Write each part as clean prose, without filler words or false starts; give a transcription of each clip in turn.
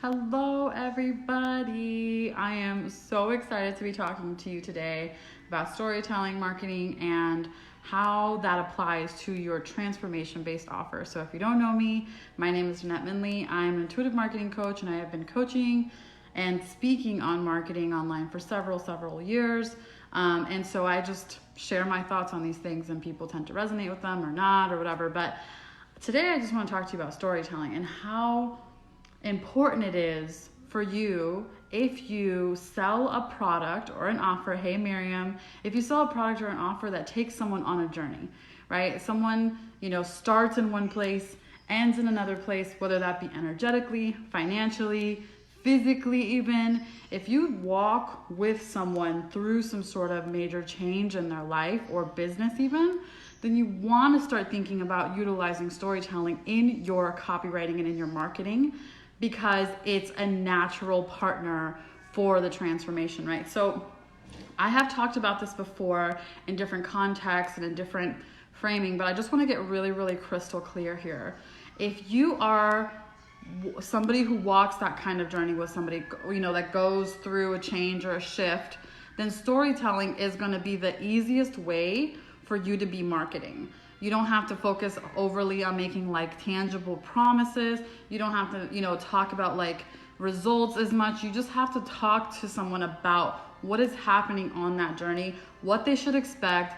Hello, everybody. I am so excited to be talking to you today about storytelling, marketing, and how that applies to your transformation-based offer. So if you don't know me, my name is Jeanette Minley. I'm an intuitive marketing coach, and I have been coaching and speaking on marketing online for several years. And so I just share my thoughts on these things, and people tend to resonate with them or not or whatever. But today I just want to talk to you about storytelling and how important it is for you if you sell a product or an offer. Hey Miriam, if you sell a product or an offer that takes someone on a journey, right? Someone, starts in one place, ends in another place, whether that be energetically, financially, physically even. If you walk with someone through some sort of major change in their life or business even, then you want to start thinking about utilizing storytelling in your copywriting and in your marketing, because it's a natural partner for the transformation, right? So I have talked about this before in different contexts and in different framing, but I just want to get really crystal clear here. If you are somebody who walks that kind of journey with somebody, that goes through a change or a shift, then storytelling is going to be the easiest way for you to be marketing. You don't have to focus overly on making tangible promises. You don't have to, talk about results as much. You just have to talk to someone about what is happening on that journey, what they should expect,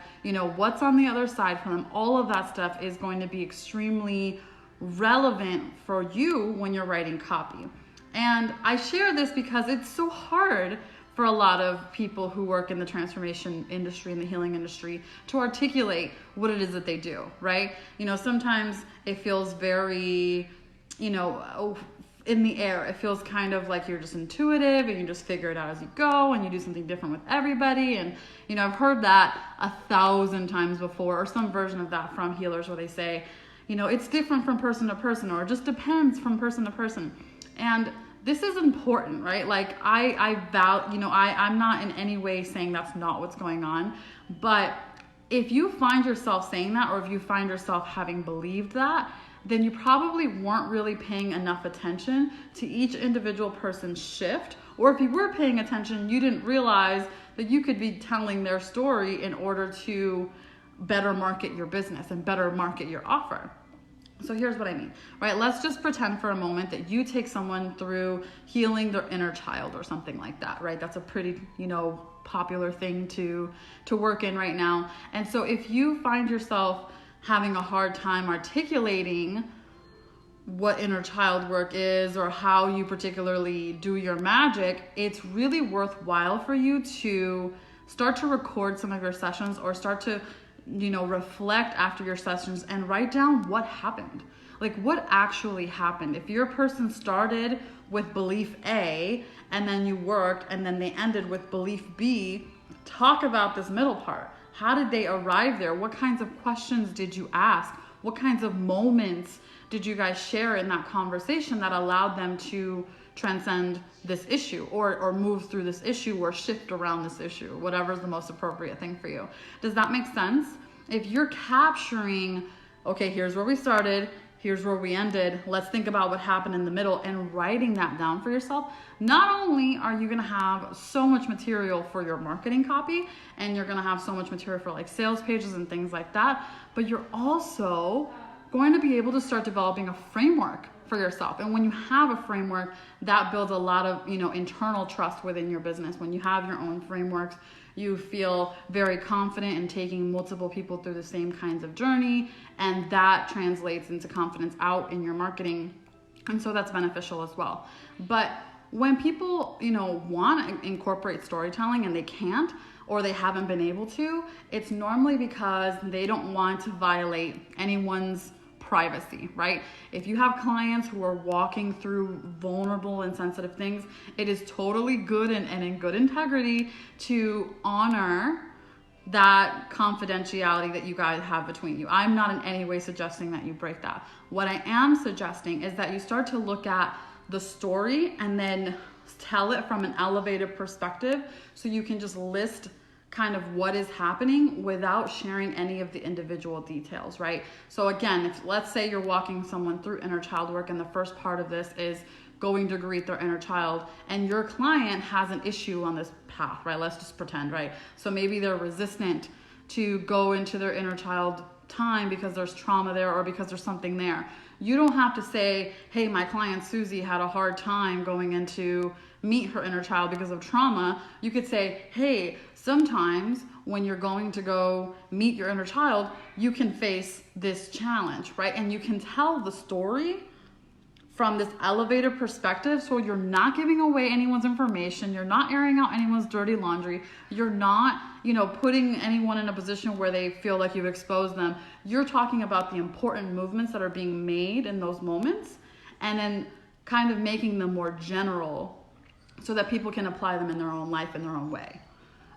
what's on the other side for them. All of that stuff is going to be extremely relevant for you when you're writing copy. And I share this because it's so hard for a lot of people who work in the transformation industry and the healing industry to articulate what it is that they do, right? Sometimes it feels very, in the air. It feels kind of like you're just intuitive and you just figure it out as you go and you do something different with everybody. And, I've heard that 1,000 times before, or some version of that from healers where they say, it's different from person to person, or it just depends from person to person. And this is important, right? I'm not in any way saying that's not what's going on, but if you find yourself saying that, or if you find yourself having believed that, then you probably weren't really paying enough attention to each individual person's shift. Or if you were paying attention, you didn't realize that you could be telling their story in order to better market your business and better market your offer. So here's what I mean, right? Let's just pretend for a moment that you take someone through healing their inner child or something like that, right? That's a pretty, popular thing to work in right now. And so if you find yourself having a hard time articulating what inner child work is or how you particularly do your magic, it's really worthwhile for you to start to record some of your sessions, or start to reflect after your sessions and write down what happened. What actually happened. If your person started with belief A and then you worked and then they ended with belief B, talk about this middle part. How did they arrive there? What kinds of questions did you ask? What kinds of moments did you guys share in that conversation that allowed them to transcend this issue, or move through this issue, or shift around this issue, whatever's the most appropriate thing for you. Does that make sense? If you're capturing, okay, here's where we started, here's where we ended, let's think about what happened in the middle, and writing that down for yourself, not only are you going to have so much material for your marketing copy, and you're going to have so much material for sales pages and things like that, but you're also going to be able to start developing a framework for yourself. And when you have a framework, that builds a lot of, internal trust within your business. When you have your own frameworks, you feel very confident in taking multiple people through the same kinds of journey, and that translates into confidence out in your marketing. And so that's beneficial as well. But when people, want to incorporate storytelling and they can't, or they haven't been able to, it's normally because they don't want to violate anyone's privacy, right? If you have clients who are walking through vulnerable and sensitive things, it is totally good and in good integrity to honor that confidentiality that you guys have between you. I'm not in any way suggesting that you break that. What I am suggesting is that you start to look at the story and then tell it from an elevated perspective, so you can just list kind of what is happening without sharing any of the individual details, right? So again, if let's say you're walking someone through inner child work, and the first part of this is going to greet their inner child, and your client has an issue on this path, right? Let's just pretend, right? So maybe they're resistant to go into their inner child time because there's trauma there or because there's something there. You don't have to say, hey, my client Susie had a hard time going in to meet her inner child because of trauma. You could say, hey, sometimes when you're going to go meet your inner child, you can face this challenge, right? And you can tell the story from this elevated perspective, so you're not giving away anyone's information, you're not airing out anyone's dirty laundry, you're not, putting anyone in a position where they feel like you've exposed them. You're talking about the important movements that are being made in those moments, and then kind of making them more general so that people can apply them in their own life in their own way.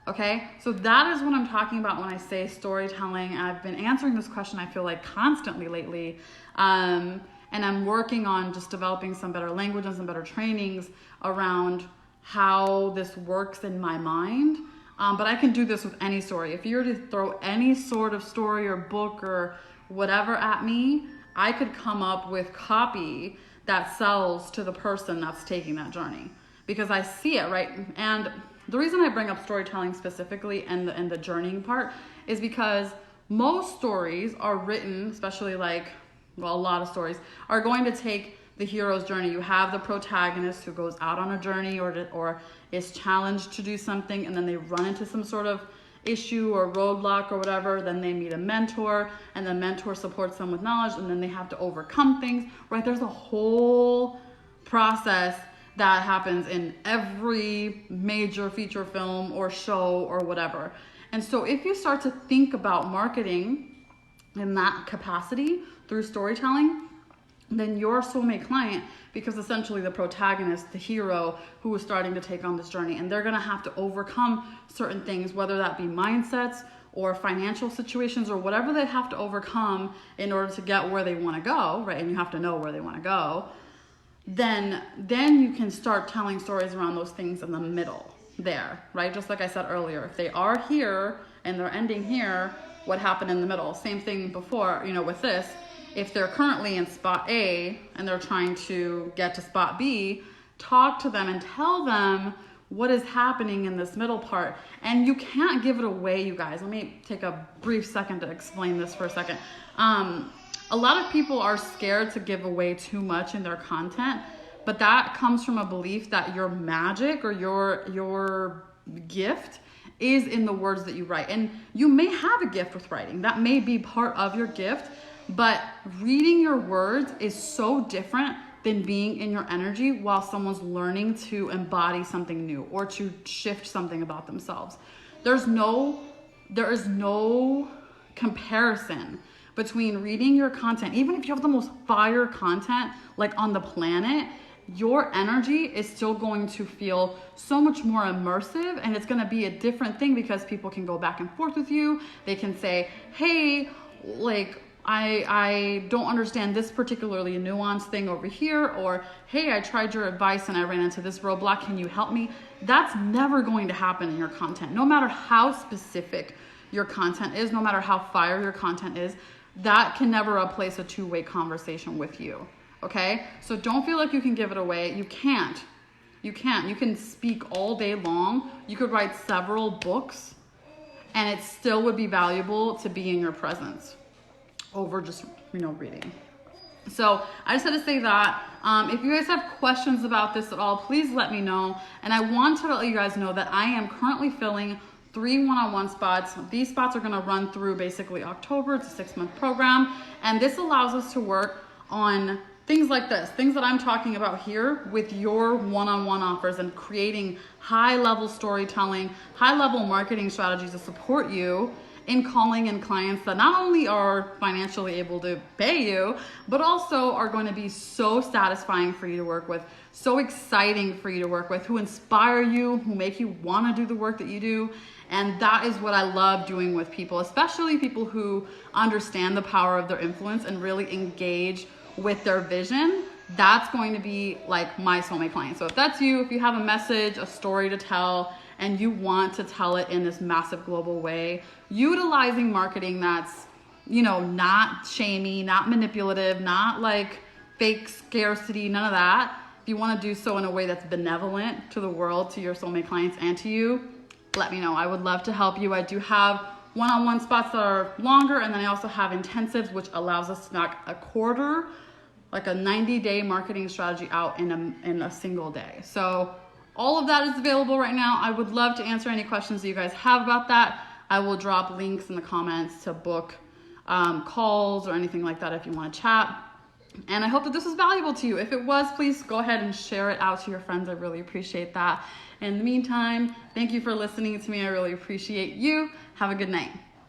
Okay, so that is what I'm talking about when I say storytelling. I've been answering this question, I feel like, constantly lately. And I'm working on just developing some better language and some better trainings around how this works in my mind. But I can do this with any story. If you were to throw any sort of story or book or whatever at me, I could come up with copy that sells to the person that's taking that journey. Because I see it, right? And the reason I bring up storytelling specifically and the journeying part is because most stories are written, especially a lot of stories are going to take the hero's journey. You have the protagonist who goes out on a journey or is challenged to do something, and then they run into some sort of issue or roadblock or whatever. Then they meet a mentor, and the mentor supports them with knowledge, and then they have to overcome things, right? There's a whole process that happens in every major feature film or show or whatever. And so if you start to think about marketing in that capacity through storytelling, then your soulmate client becomes essentially the protagonist, the hero who is starting to take on this journey. And they're going to have to overcome certain things, whether that be mindsets or financial situations or whatever they have to overcome in order to get where they want to go, right? And you have to know where they want to go. Then you can start telling stories around those things in the middle there, right? Just like I said earlier, if they are here and they're ending here, what happened in the middle? Same thing before, with this. If they're currently in spot A and they're trying to get to spot B, talk to them and tell them what is happening in this middle part. And you can't give it away, you guys. Let me take a brief second to explain this for a second. A lot of people are scared to give away too much in their content, but that comes from a belief that your magic or your gift is in the words that you write. And you may have a gift with writing. That may be part of your gift, but reading your words is so different than being in your energy while someone's learning to embody something new or to shift something about themselves. There is no comparison between reading your content. Even if you have the most fire content on the planet, your energy is still going to feel so much more immersive, and it's going to be a different thing because people can go back and forth with you. They can say, hey, I don't understand this particularly nuanced thing over here, or hey, I tried your advice and I ran into this roadblock, can you help me? That's never going to happen in your content. No matter how specific your content is, no matter how fire your content is, that can never replace a two-way conversation with you. Okay? So don't feel like you can give it away. You can't. You can speak all day long. You could write several books and it still would be valuable to be in your presence over just, reading. So I just had to say that. If you guys have questions about this at all, please let me know. And I want to let you guys know that I am currently filling 3 one-on-one spots. These spots are going to run through basically October. It's a 6-month program. And this allows us to work on things like this, things that I'm talking about here with your one-on-one offers and creating high-level storytelling, high-level marketing strategies to support you in calling in clients that not only are financially able to pay you, but also are going to be so satisfying for you to work with, so exciting for you to work with, who inspire you, who make you want to do the work that you do. And that is what I love doing with people, especially people who understand the power of their influence and really engage with their vision. That's going to be like my soulmate client. So if that's you, if you have a message, a story to tell, and you want to tell it in this massive global way, utilizing marketing that's, not shamey, not manipulative, not like fake scarcity, none of that. If you want to do so in a way that's benevolent to the world, to your soulmate clients, and to you, let me know. I would love to help you. I do have one-on-one spots that are longer, and then I also have intensives, which allows us to knock a quarter, like a 90-day marketing strategy out in a single day. So all of that is available right now. I would love to answer any questions that you guys have about that. I will drop links in the comments to book calls or anything like that if you want to chat. And I hope that this was valuable to you. If it was, please go ahead and share it out to your friends. I really appreciate that. In the meantime, thank you for listening to me. I really appreciate you. Have a good night.